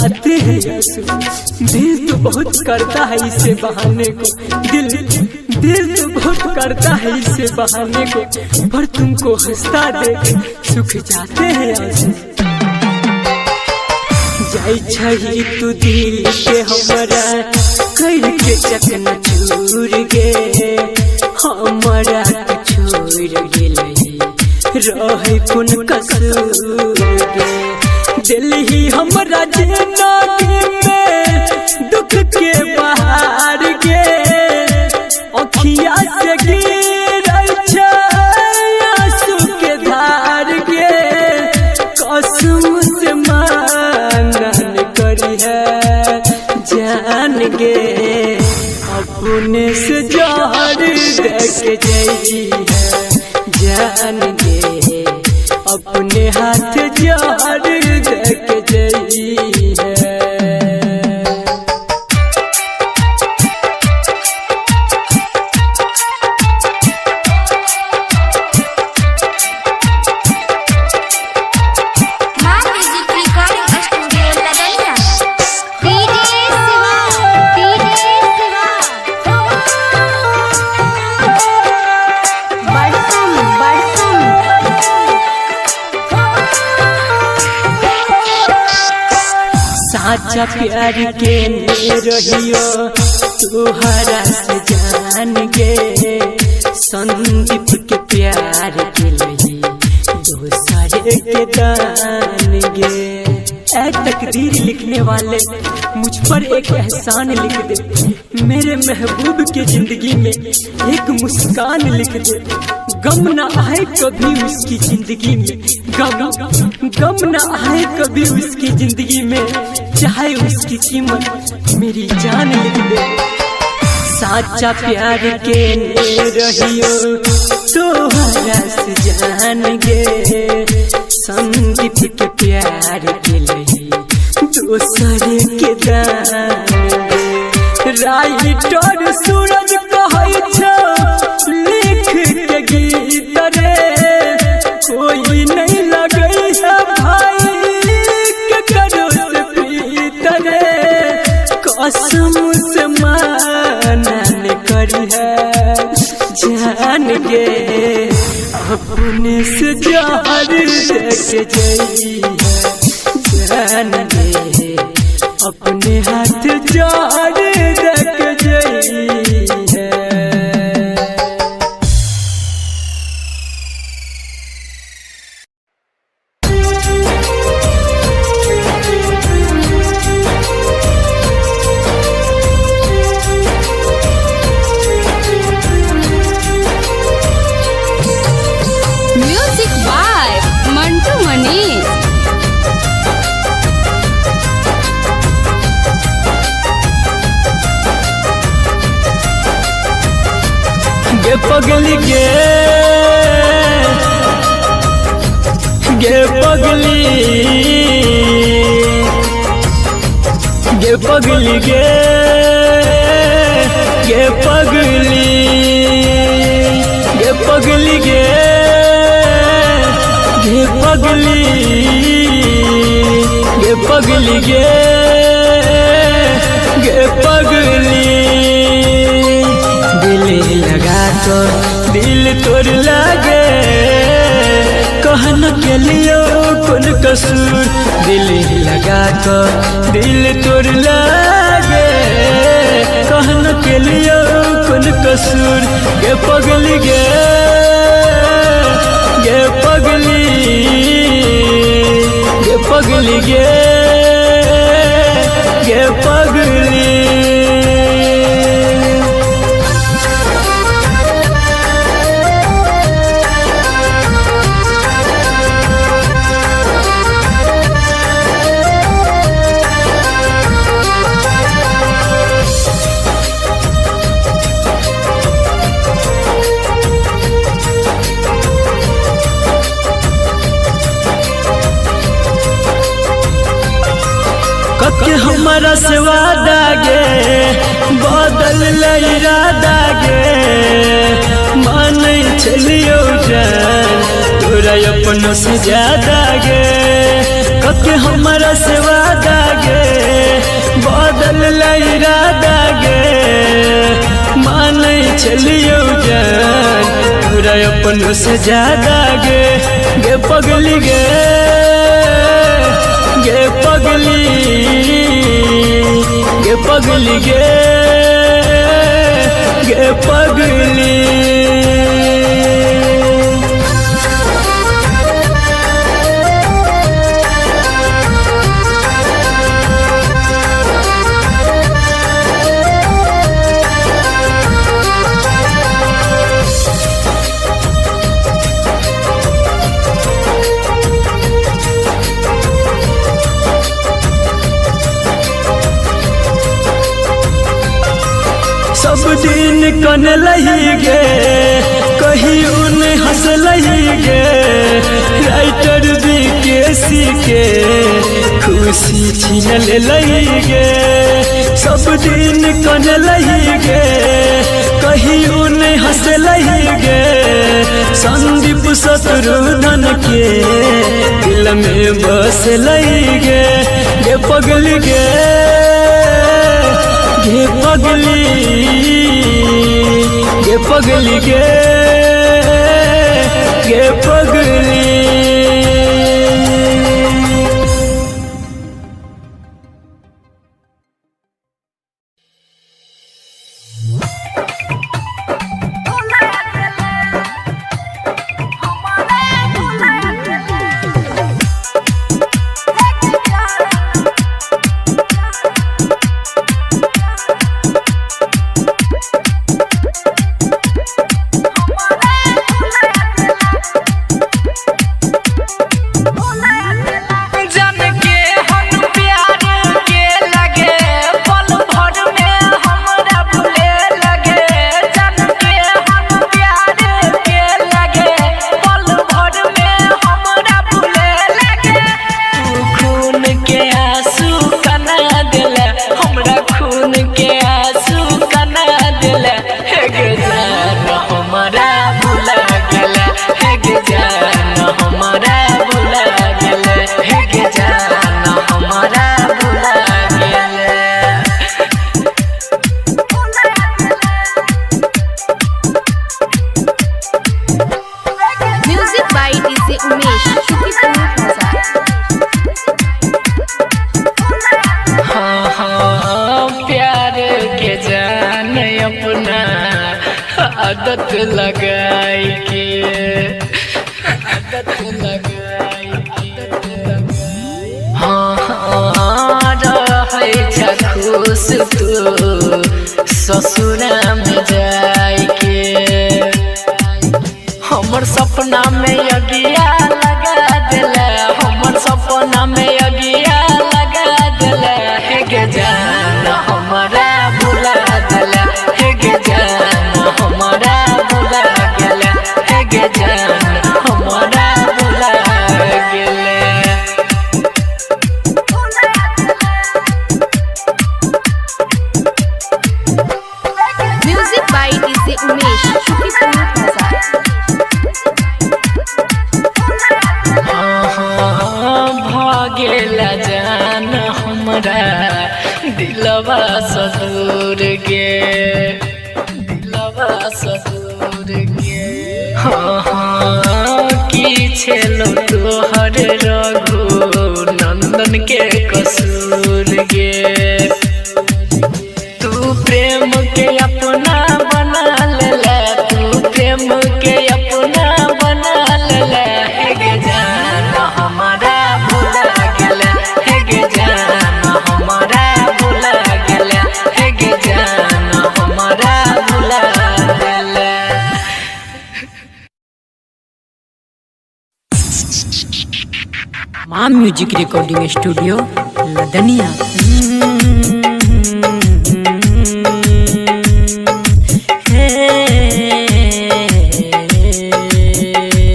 आते हैं आंसू। दिल तो बहुत करता है इसे बहाने को, दिल तो बहुत करता है इसे बहाने को, पर तुमको हंसता देख सूख जाते हैं आंसू। जाई छही तू दिल के हमरा करके चकनाचूर गे, हमरा के छोड़ गेलै रहे कुन कसूर गे। दिल ही हमरा जिंदगी में दुख के बहार गे, अखिया से गिरै छै आंसू के धार गे। कसम से मानन करी है जान गे, अपने से जहर देख जाई है जान गे, अपने हाथ जहर देख जाई है। साचा प्यार के रहियो तुहरा से जान गे, संदीप के प्यार के लही दूसरे के दान गे। ऐ तकदीर लिखने वाले मुझ पर एक एहसान लिख दे, मेरे महबूब के जिंदगी में एक मुस्कान लिख दे। गम न आए कभी उसकी जिंदगी में, गम न आए कभी उसकी जिंदगी में, चाहे उसकी कीमत मेरी जान लिख दे। साचा प्यार के रहियो तोहरा से जान गे, संदीप के प्यार के लही दूसरे के दान गे। राइटर सूरज कहै छो लिख के गीत रे, कोई नहीं लगई है भाई के करो से प्रीत रे। कसम से मानन करी है जान गे, अपने से जहर देख जाई है जान गे, अपने हाथ जहर देख जाई है। गे पगली गे पगली गे पगली गे पगली गे पगली गे पगली गे पगली गे पगली। दिल लगा तो दिल तोड़ लागे, कहन के लियो कौन कसूर। दिल लगा तो दिल तोड़ लागे, कहन के लियो कौन कसूर। गे पगली गे पगली गे पगली गे पगली। के हमारा से वादा गे बदल इरादा गे, मान चलियो जान तोरा अपनों से ज्यादा गे। के हमारा से वादा गे इरादा गे माने चलियो जान तोरा अपन से ज्यादा गे गे पगली गे गे पगली गे पगली गे गे पगली सब दिन कन लही गे कहीं उन हंस लही गे राइटर बीकेसी के खुशी छीन ले लही गे सब दिन कन लही गे कहीं उन हंस लही गे संदीप शत्रुघ्न के दिल में बस लही गे गे पगली गे गे पगली गे पगली गे पगली आदत लगाई के हाँ रहे खुश तू ससुरा में जाई के हमर सपना में अगिया लगा दिला हमर सपना में अगिया लगा दिला हे गे जान हमारा भुला दिला हे गे जान हमारा भुला गेला हे गे जान हमारा भुला गेला। म्यूजिक बाय डीजे उमेश शुक्रिया भागेला जान हमरा दिलवा सदूर गे दिलवा सदूर गे हाँ की छेलो तोहर रघु नंदन के कसूर गे तू प्रेम के अपना बना ले तू प्रेम के अपना बना ले हे गे जान हमारा भुला गेला हे गे जान हमारा भुला गेला हे गे जान हमारा भुला गेला। माँ म्यूजिक रिकॉर्डिंग स्टूडियो लदनिया।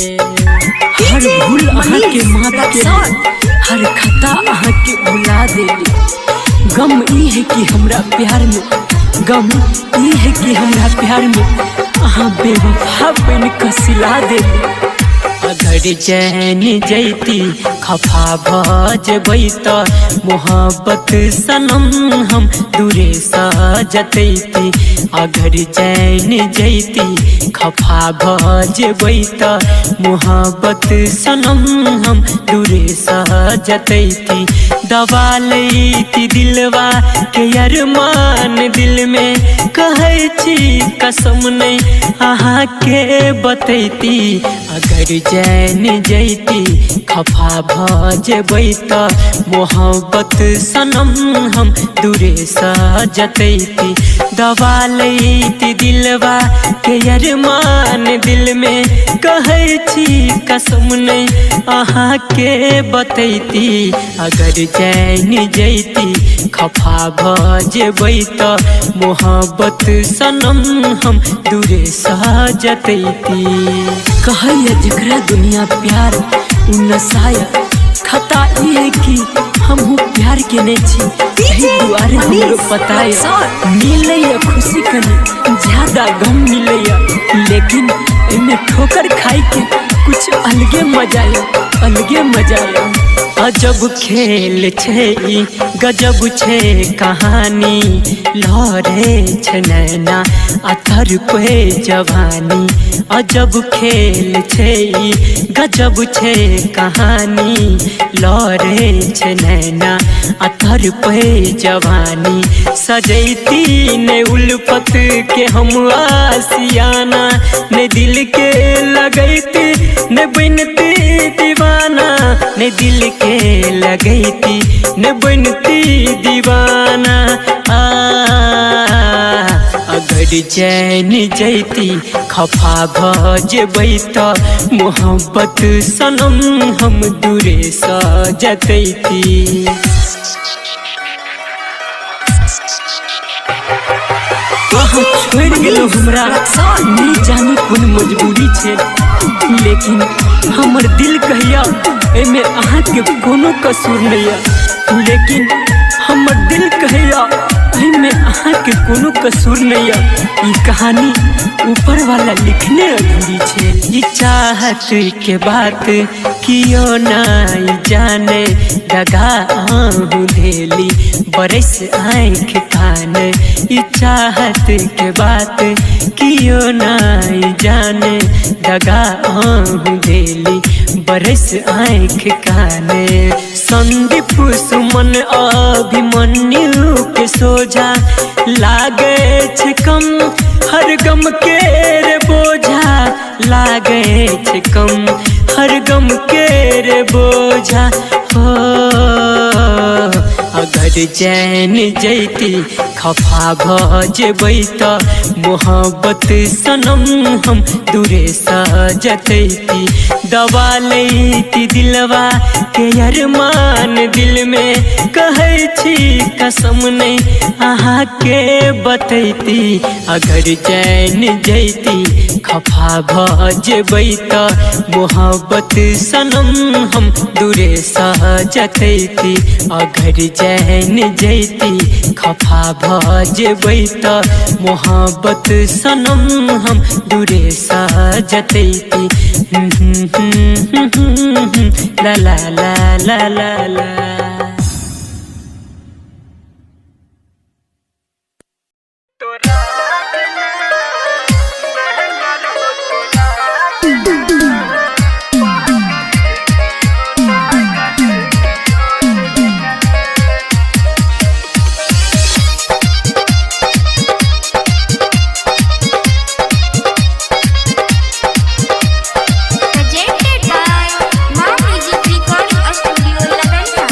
हर भूल अहाँ के माफ के हर खता अहाँ के भुला देली गम ई है कि हमरा प्यार में गम ई है कि हमरा प्यार में अहाँ बेवफा बन के सिला देली। अगर चैन जैती खफा भजबै त मोहब्बत सनम हम दूरे सजतैती। अगर चैन जैती खफा भजबै त मोहब्बत सनम हम दूरे सजतैती। दबा लैती दिलवा के अरमान दिल में कहै छी कसम नहीं अहाँ के बतैती। अगर चैन जैती खफा भजबै त मोहब्बत सनम हम दूरे सजतैती। दबा लैती दिलवा के अरमान दिल में कहै छी कसम नहीं अहाँ के बतैती। अगर चैन जैती खफा भजबै त मोहब्बत सनम हम दूरे सजतैती। कहैया जकरा दुनिया प्यार उ नसाया खता ई है कि हमहू प्यार के नहीं छी यही दुआरे हमरो पताया। मिलैया खुशी कनी ज्यादा गम मिलैया लेकिन इनमें ठोकर खाई के कुछ अलगे मजा है अलगे मजा है। अजब खेल छै ई गजब छै कहानी लहरे छै नैना अथर पे जवानी। अजब खेल छै ई गजब छै कहानी लहरे छै नैना अथर पे जवानी। सजैती ने उल्फत के हम आसियाना ने दिल के लगैती ने बनती दीवाना ने दिल के लगैती ने बनती दीवाना। अगर चैन जैती खफा भजबै त मोहब्बत सनम हम दूरे सजतैती। अहाँ छोड़ गेलो हमरा नहीं जानी कोन मजबूरी छै लेकिन हमर दिल कहिया एमे अहाँ के कोनो कसूर नहीं है। लेकिन हमर दिल कहिया एमे अहाँ के कोनो कसूर नहीं है। ई कहानी ऊपर वाला लिखने अधूरी छै। ई चाहत के बात कियो नहीं जाने दगा आहू धेली बरस आँख कान। ई चाहत के बात कियो नहीं जाने दगा आहू धेली बरस आँख काने। संदीप सुमन अभिमन्यु के सोझा लागे छै कम हर गम के रे बोझा लागे छै कम हर गम के रे बोझा हो। अगर चैन जैती खफा भजबै त मोहब्बत सनम हम दूरे सजतैती। दबा लैती दिलवा के अरमान दिल में कहै छी कसम नहीं अहाँ के बतैती। अगर चैन जैती खफा भजबै त मोहब्बत सनम हम दूरे सजतैती। अगर चैन जैती खफा भजबै त मोहब्बत सनम हम दूरे सजतैती। ला ला ला ला ला ला। Presented by Ma Music Recording Studio, Lavenda.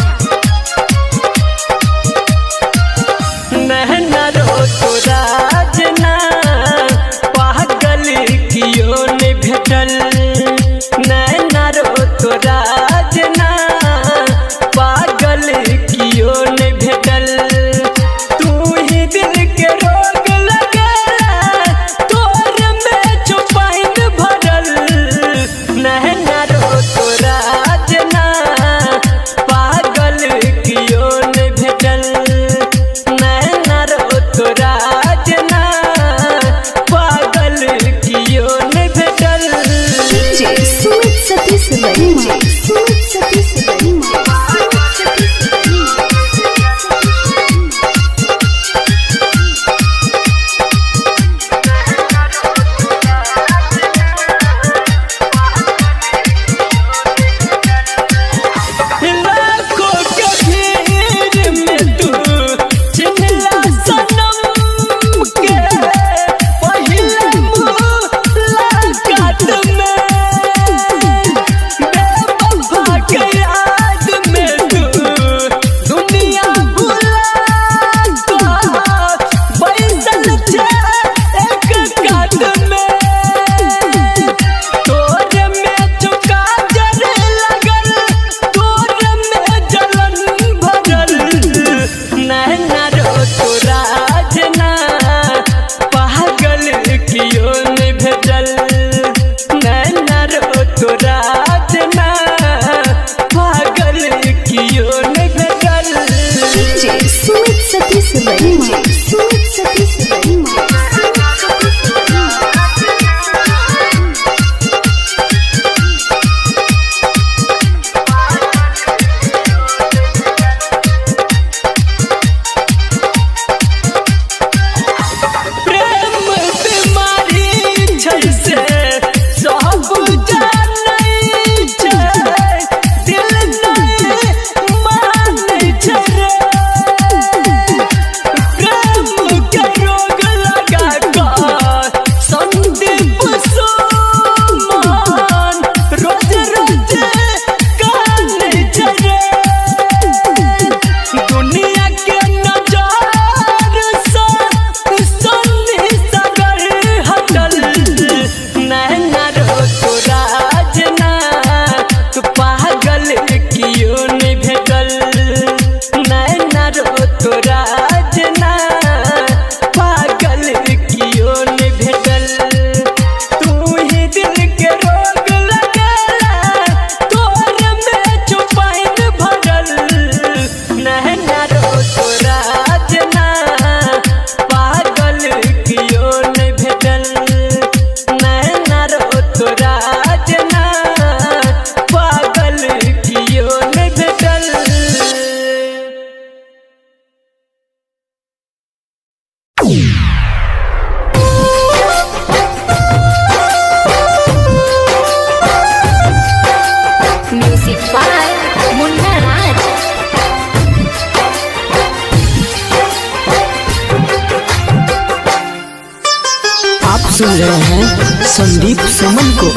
आप सुन रहे हैं संदीप सुमन को।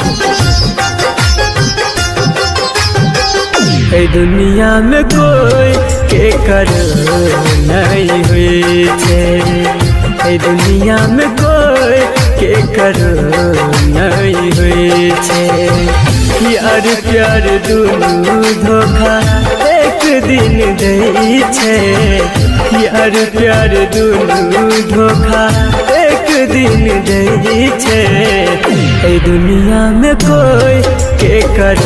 ए दुनिया में कोई के कर नहीं हुई छे, ए दुनिया में कोई के कर नहीं हुई छे। यार प्यार दुनू धोखा एक दिन दे छे, यार प्यार दुनू धोखा एक दिन दे छे। ए दुनिया में कोई के कर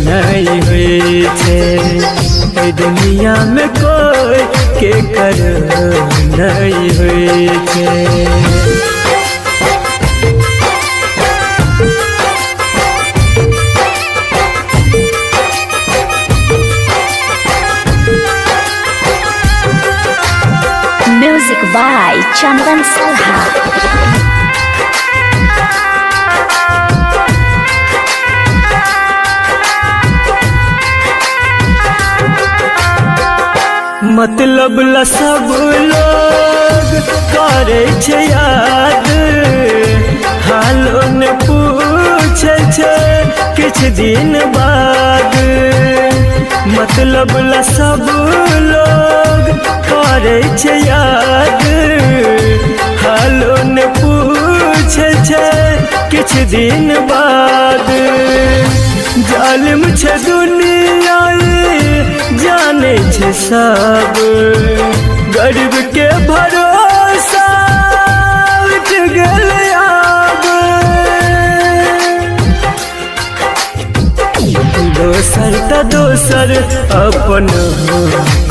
नहीं हुई छे, ए दुनिया में कोई के कर नहीं हुई छे। Music by Chandan Salha. मतलब ला सब लोग करे छे याद, हालो ने पूछे छे किछ दिन बाद। मतलब ला सब लोग करे छे याद, हालो ने पूछे छे किछ दिन बाद। जालिम छे दुनिया जाने छे सब, गरीब के भरोसा उठ गल आब। दोसर त दोसर अपन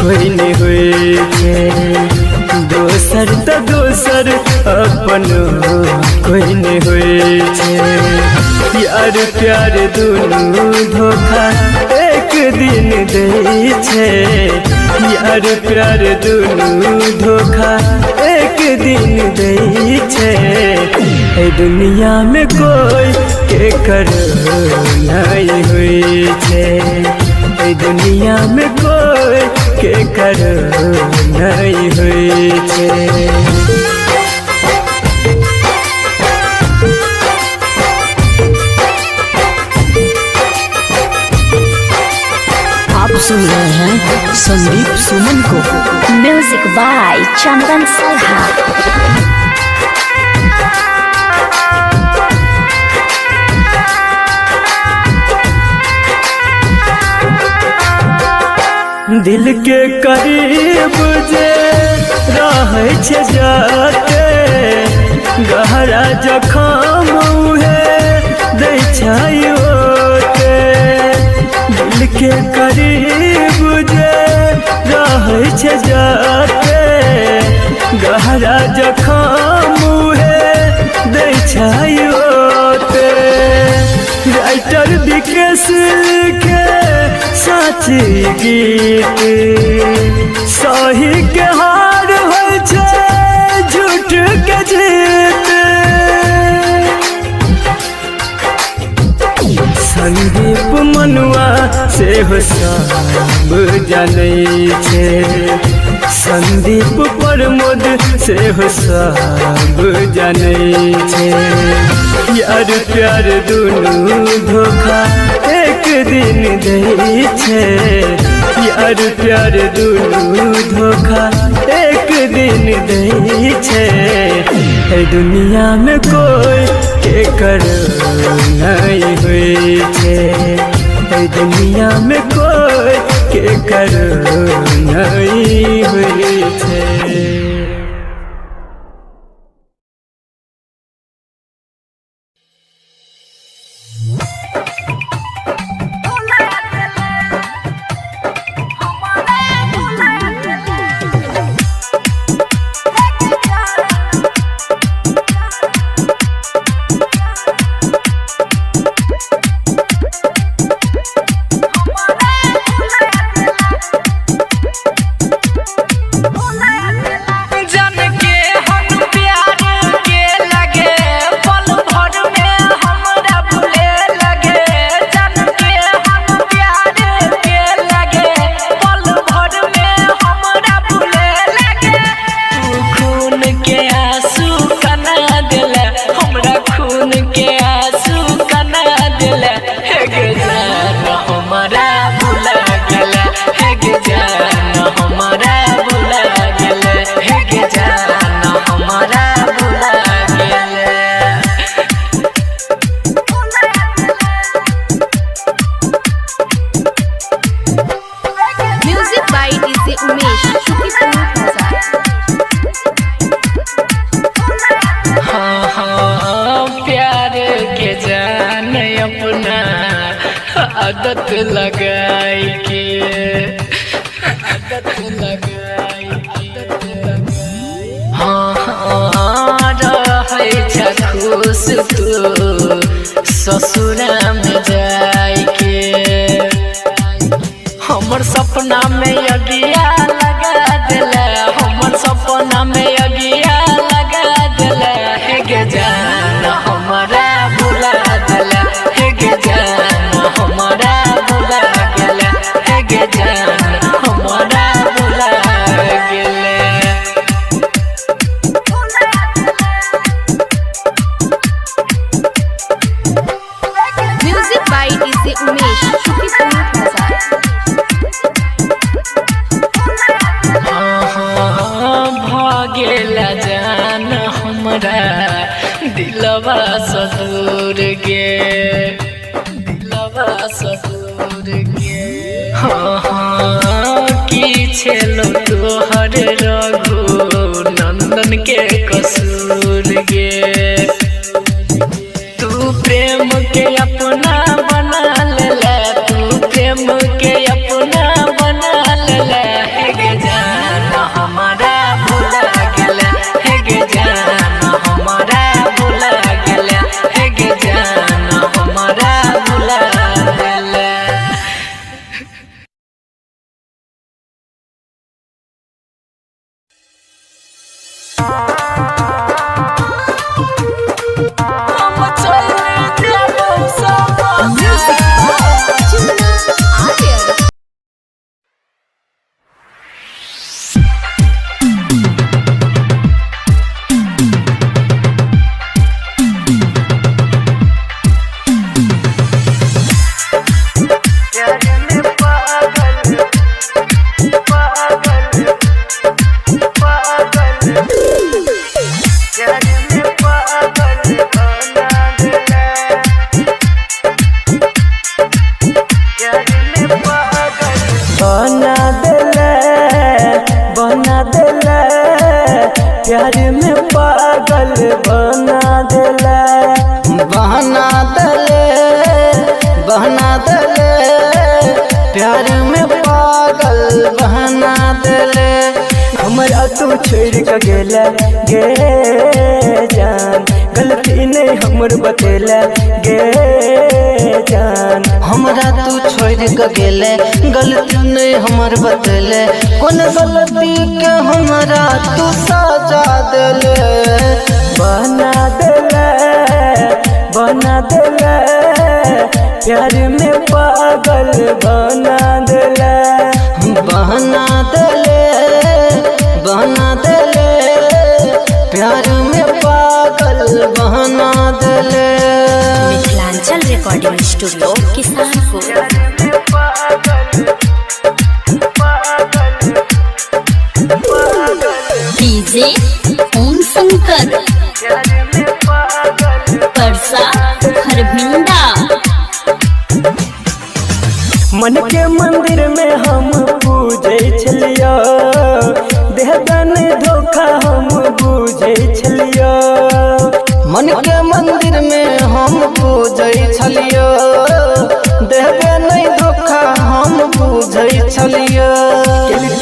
कोई नहीं हुई छे, दोसर त दोसर अपन कोई नहीं हुई छे। यार प्यार दुनू धोखा एक दिन दे छे, यार प्यार दुनू धोखा एक दिन दे छे। ए दुनिया में कोई के कर नहीं हुई छे, ए दुनिया में कोई के कर नहीं हुई छे। आप सुन रहे हैं संदीप सुमन को। Music by Chandan Salha. दिल के करीब जे रहे छे जाते, गहरा जखम उहे दै छै ओते। दिल के करीब जे रहे छे जाते, गहरा जखम उहे दै छै ओते। राइटर विकेश लिखे साची गीत, सही के हार होय छै झूठ के जीत। संदीप मनुआ से हो सब जानै छे, संदीप प्रमोद से हो सब जानै छे। यार प्यार दुनू धोखा एक दिन दे छे, यार प्यार दुनू धोखा एक दिन दे छे। ए दुनिया में कोई के कर नहीं हुई छे, ए दुनिया में कोई के कर नहीं हुई छे। के जान अपना आदत लगाई के हाँ रहे खुश तू ससुरा में जाई के हमर सपना में अगिया लगा दिला हमर सपना में अगिया लगा दिला हे गे जान हमारा भुला दिला हे गे जान हमारा भुला गेला हे गे जान हमारा भुला गेला। Music by DJ Umesh, Shukipur Bazaar. भागेला जान हमरा दिलवा ससुर गे की छेलो तोहर रघु नंदन के कसूर गे तू प्रेम के अपना बना ले तू प्रेम के अपना बना ले हे गे जान हमारा भुला गेला हे गे जान हमारा भुला गेला हे गे जान हमारा भुला गेला। Music by Chuna Arya. प्यार में पागल बना देला बहना देले प्यार में पागल बहना देले हमरा तू छोड़ के गेला गे जान गलती नहीं हमर बतेला गे जान हमरा तू छोड़ के गेले गलती नहीं हमर बतेले कौन गलती के हमरा तू सजा देले बना देले प्यार में पागल बना देले प्यार में पागल बना देले। Mithilanchal recording studio Kisanpur. DJ Om Shankar Parsa Kharbhinda. मन के मंदिर में हम पूजे छलिया देहदान धोखा हम पूजे छलिया मन के मंदिर में हम पूजे छलिया देहबे नहीं धोखा हम पूजे छलिया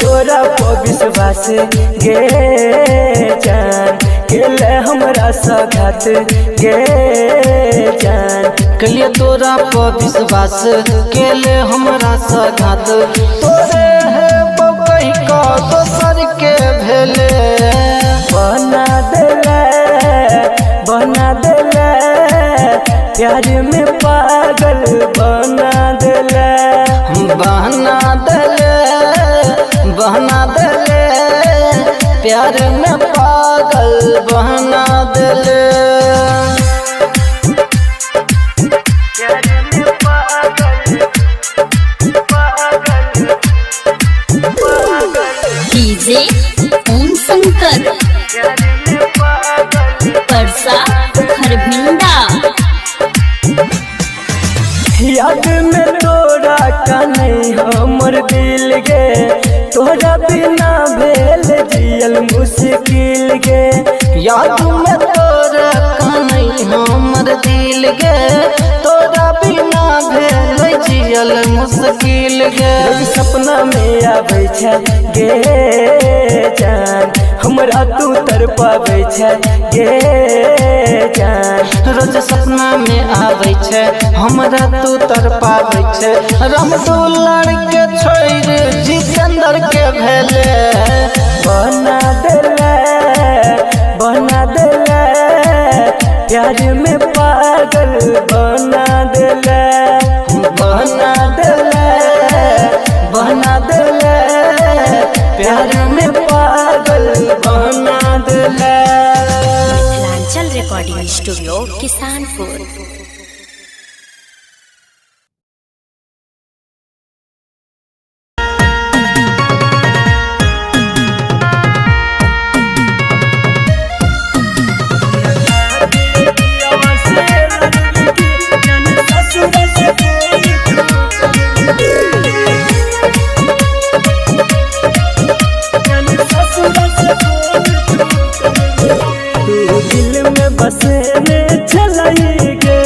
तोरा पर विश्वास गे जान केले हमरा सगात गे जान कलिए तोरा पर विश्वास केले हमरा सगात तोरे है बकई का दोसर के भेले बना देले प्यार में पागल बना देले प्यार में पागल बना देले। डीजे ओम शंकर परसा खरभिंडा। याद में तोरा का नहीं हमर दिल गे तोरा बिना भेल जियल मुश्किल गे याद में तोरा का नहीं हमर दिल गे गे रोज सपना में आबै छै गे जान हमरा तू तर पाबै छै गे जान रोज सपना में आबै छै हमरा तू तर पाबै छै रामदुलार के छोड़ जितेंद्र के भेले बना देले प्यार में पागल बना देले प्यार में पागल बना देले। Mithilanchal recording studio Kisanpur. बसने चलाई गे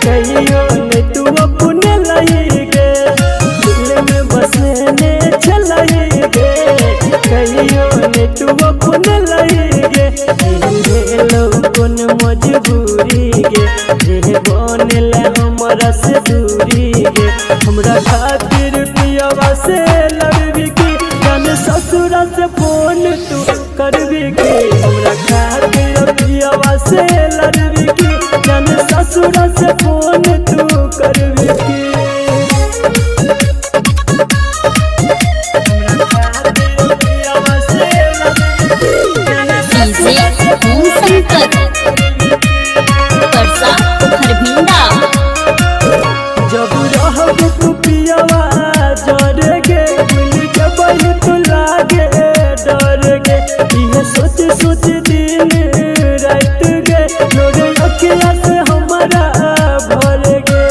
कहियो ने तू अपने लाई गे दिल में बसने चलाई गे कहियो ने तू अपने लाई गे कौन मजबूरी गे रे बनेला हमरा से दूरी गे हमरा खातिर पियवा से लड़बी की जान ससुरा से फोन तू करबी की हमरा खातिर पियवा से लड़बी की जान ससुरा से फोन तू करबी की जब रहब तू पियवा जर गे भूल के बही तू लागे डर गे इहे सोच सोच दिन रात गे लोरे अखिया से हमारा भर गे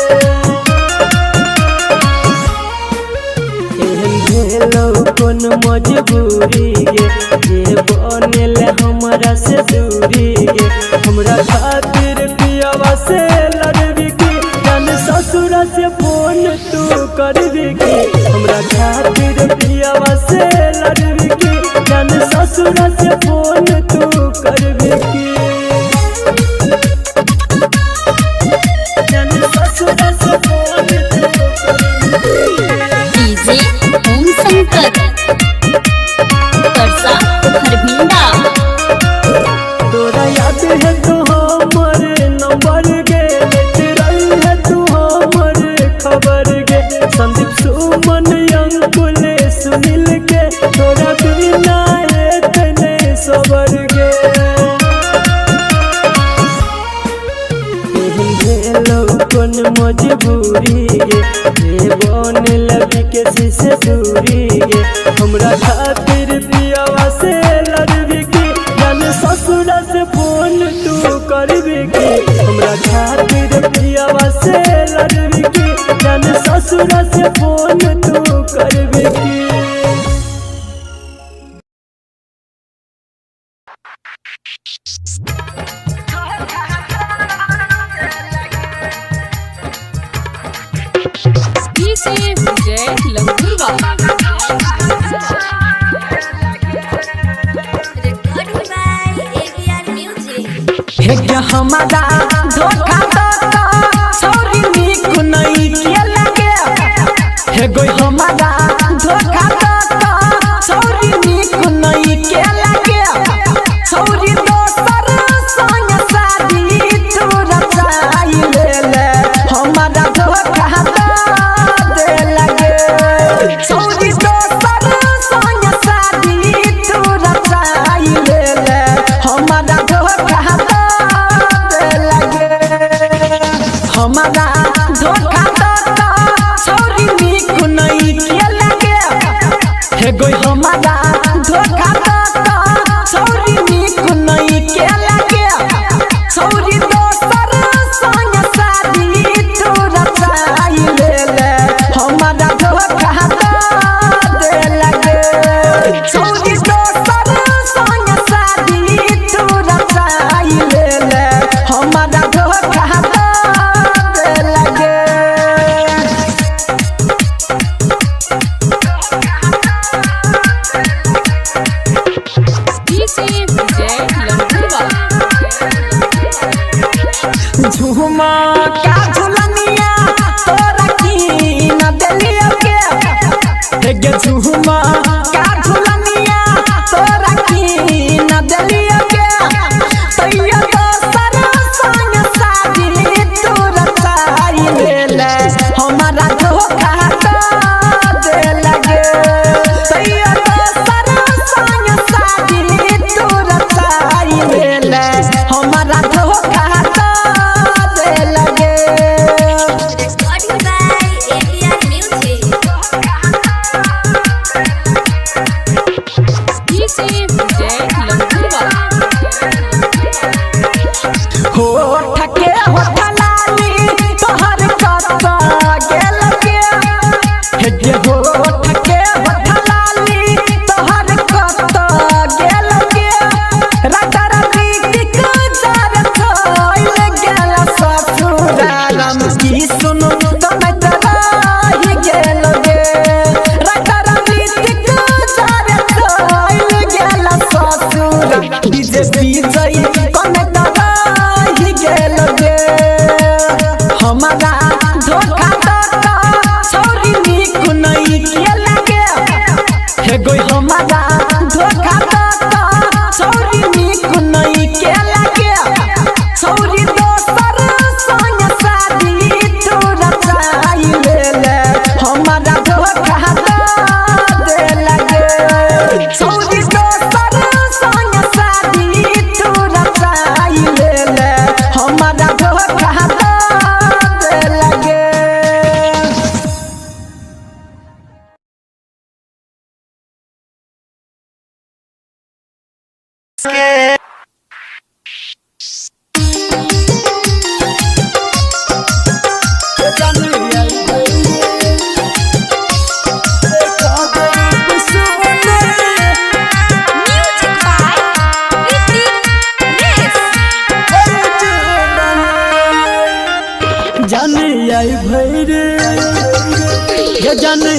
भेलो कौन मजबूरी गे जे बनेले हमरा से दूरी गे हमरा खातिर पियवा से लड़बी की जान ससुरा से फोन तू करबी की हमरा खातिर पियवा से लड़बी की जान ससुरा से फोन तू करबी की जान ससुरा से फोन तू करबी डीजे ओम शंकर परसा खरभिंडा। तोरा याद है तो हमर नंबर गे लेते रही है तू हमर खबर गे संदीप सुमन अंकुल सुनील के तोरा बिना एतने सबर गे भेलो कौन मजबूरी गे रे बन लबी के से दूरी गे हमरा खातिर पियवा से लड़बी की जान ससुरा से फोन तू करबी की हमरा खातिर पियवा से लड़बी की जान ससुरा से फोन तू करबी की हमारा धोखा तो सौरी निक नहीं के लगे हे गो हमारा धोखा तो सौरी निक नहीं के लगे सौरी दोसर संग शादी तोरा चाही ले हमारा धोखा दे लगे सौरी दोसर संग शादी तोरा चाही ले हमारा धोखा हमारा धोखा तो सौरी निक नहीं के लगे हे गो हमारा धोखा तो सौरी निक नहीं के लगे सौरी दोसर संग शादी तोरा चाही ले हमारा धोखा दे लगे सौरी दोसर संग शादी तोरा चाही ले हमारा धोखा झुमा का झुलनिया तोरा की न देलियो के गे झुमा का झुलनिया तोरा की न देलियो के तैया दोसर संग शादी तोरा चाही ले हमारा धोखा दे लगे तैया दोसर संग शादी तोरा चाही ले हमारा धोखा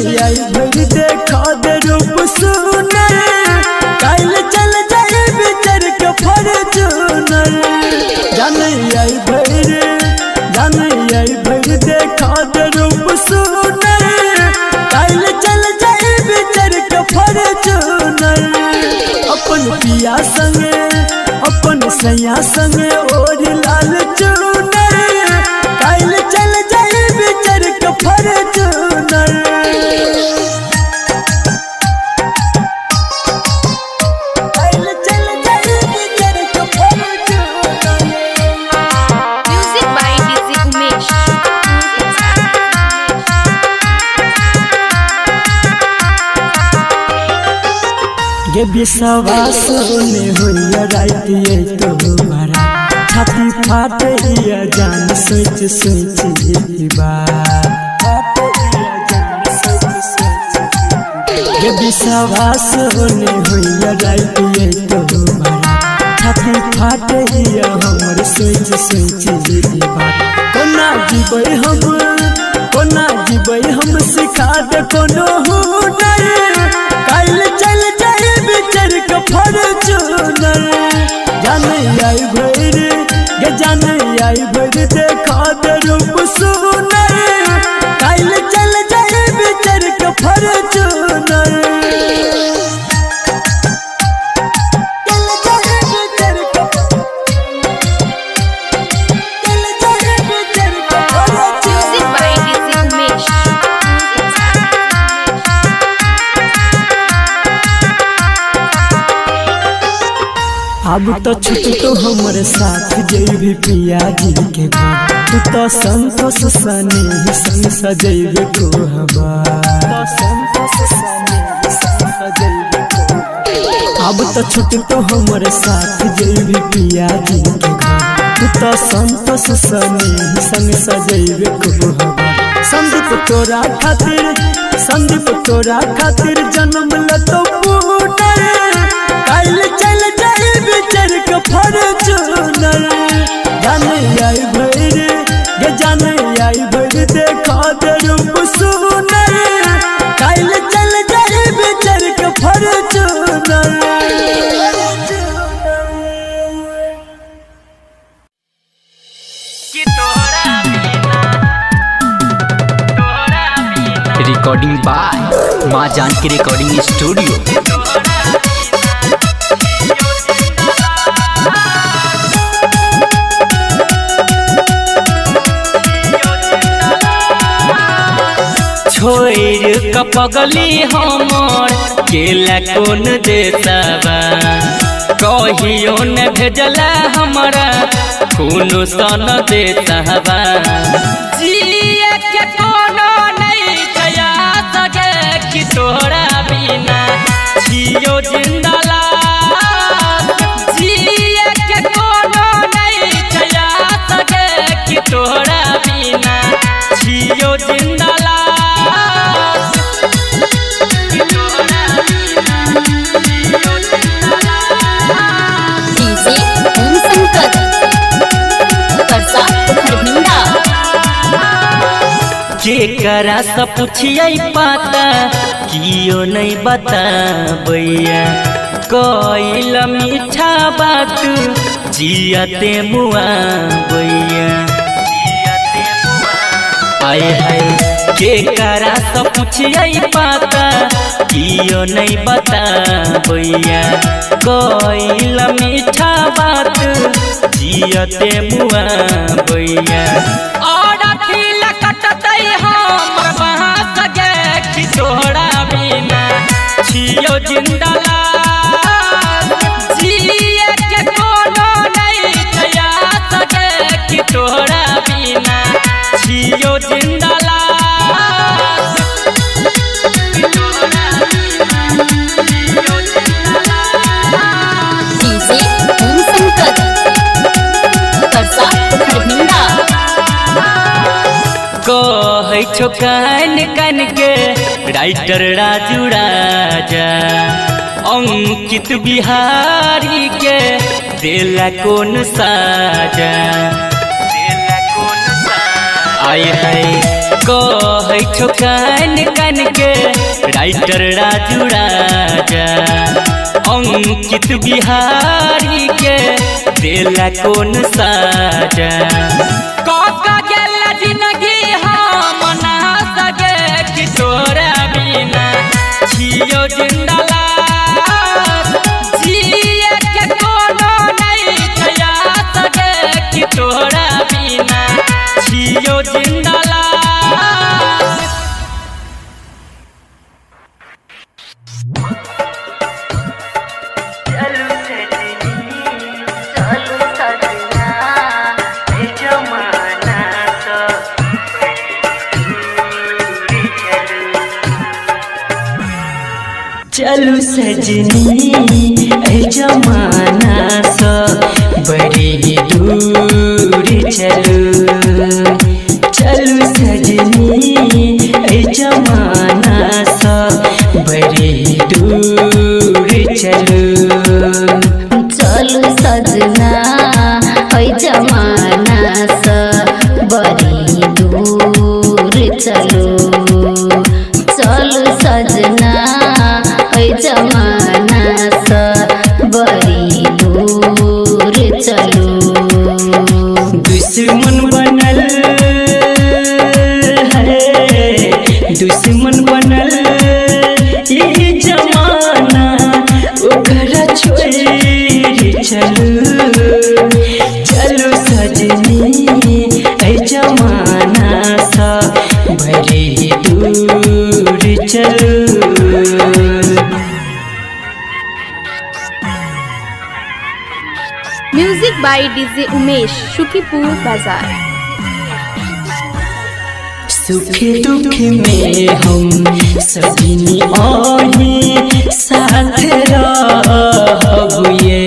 देखा दे रूप सुनर काल चल जाए बिचर के फॉर्च्यूनर जान आई भर देखा दे रूप सुनर काल चल जाए बिचर के फॉर्च्यूनर अपन पिया संगे अपन सैया संगे और लाल चूनर काल चल जाए बिचर के फॉर्च्यूनर ये विश्वास ने होइया रात ये तुम्हारा छाती फाटे या जान सोच सोच ये बात ये विश्वास ने होइया रात ये तुम्हारा छाती फाटे या हमर सोच सोच ये बात कोना जीबै हम सिखा दे कोनो हुनर काल चल जाए बिचर के फॉर्च्यूनर जान आई भर देखा दे रूप सुनर काल चल जाए बिचर के फॉर्च्यूनर अब तो छुट तो हमारे साथ जैबे पिया जी के घर तू तो संतोष सने संग सजैबे को हवा अब तो छुट तो हमारे साथ जैबे पिया जी के घर तू तो संतोष सने संग सजैबे को हवा संदीप तोरा खातिर जन्म लतो पुनर काल चल जाए बिचर के फॉर्च्यूनर जान आई भर देखा दे रूप सुनर काल चल जाए बिचर के फॉर्च्यूनर रिकॉर्डिंग बाय माँ जानकी रिकॉर्डिंग स्टूडियो। छोड़ कपगली हमर केला कौन देताबा कहियो न भेजला हमरा कोनो सन देताबा जिए के कोनो नहीं कया सके कि तोरा बिना जियो जिंदला जिए के कोनो नहीं कया सके कि तोरा बिना जियो जिंदला केकरा से पूछिए पाता कियो नहीं बताबैया कइल मीठा बात जियते मुआ बैया आए हाय केकरा से पूछिए पाता कियो नहीं बताबैया कइल मीठा बात जियते मुआ बैया तोहरा बिना छियो जिंदला जिए के कोनो नहीं कया सके कि तोहरा बिना छियो जिंदला कहे छो कान कान के राइटर राजू राजा अंकित बिहारी के देला कौन साजा आए है कहे छो कान कान के राइटर राजू राजा अंकित बिहारी के देला कौन साजा तोरा बिना छियो जिंदला जिए के कोनो नहीं कया सके कि तोरा बिना छियो जिंदला। चलू सजनी ऐ जमाना सा बड़ी दूर चलू चलू सजनी ऐ जमाना सा बड़ी दूर चलू चलू सजना ऐ जमाना सा बड़ी दूर चलू चलू सजना जमाना सा बड़ी दूर चलो दुश्मन बनल है दुश्मन बनल ये जमाना ओकरा छोड़ चलो चलो सजनी ऐ जमाना सा बड़ी दूर चलो। Music by DJ Umesh Shukipur Bazar. सुख दुख में हम सजनी आही साथ रहबुए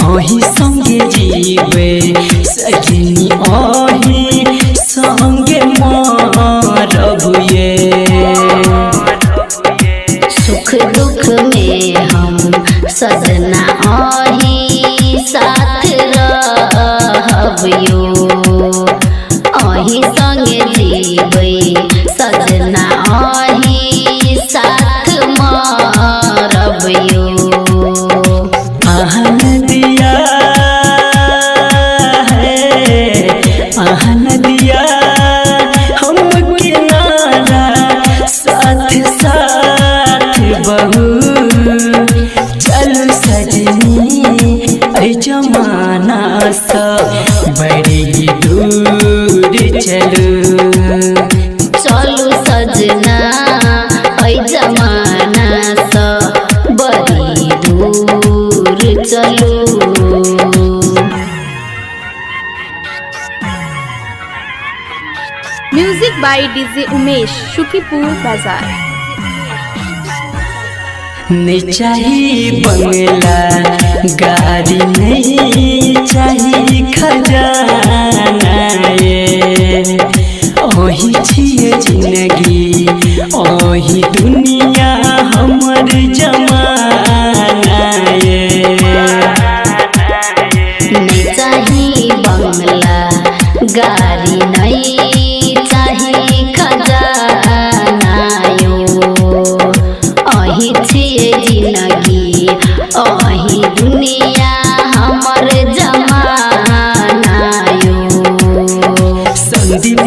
आही संगे जीवे सजनी आही संगे मारबुए सुख दुख में हम सजना आही साथ रहबियो आही संगे जीबै सजना आही साथ मारबियो दिया है आहन दिया हम किनारा साथ साथ बहू चल सजनी ऐ जमाना सा बड़ी दूर चलू चलू सजना ऐ जमाना सा बड़ी दूर चलू। Music by DJ Umesh Shukipur Bazar. नहीं चाहिए बंगला गाड़ी नहीं चाहिए खजाना ये ओही छिए जिंदगी ओही दुनिया हमर जमाना ये नहीं चाहिए बंगला गाड़ी नहीं चाहिए खजाना यो अही छिए जिंदगी अही दुनिया हमर जमाना यो। संदीप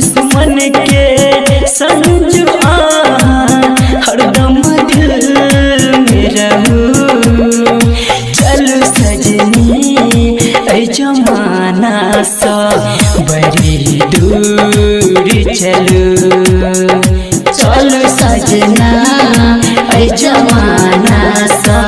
सुमन के संजू हरदम दिल में रहू चलू सजनी ऐ जमाना सा बड़ी दूर चलू चलू सजना ऐ जमाना सा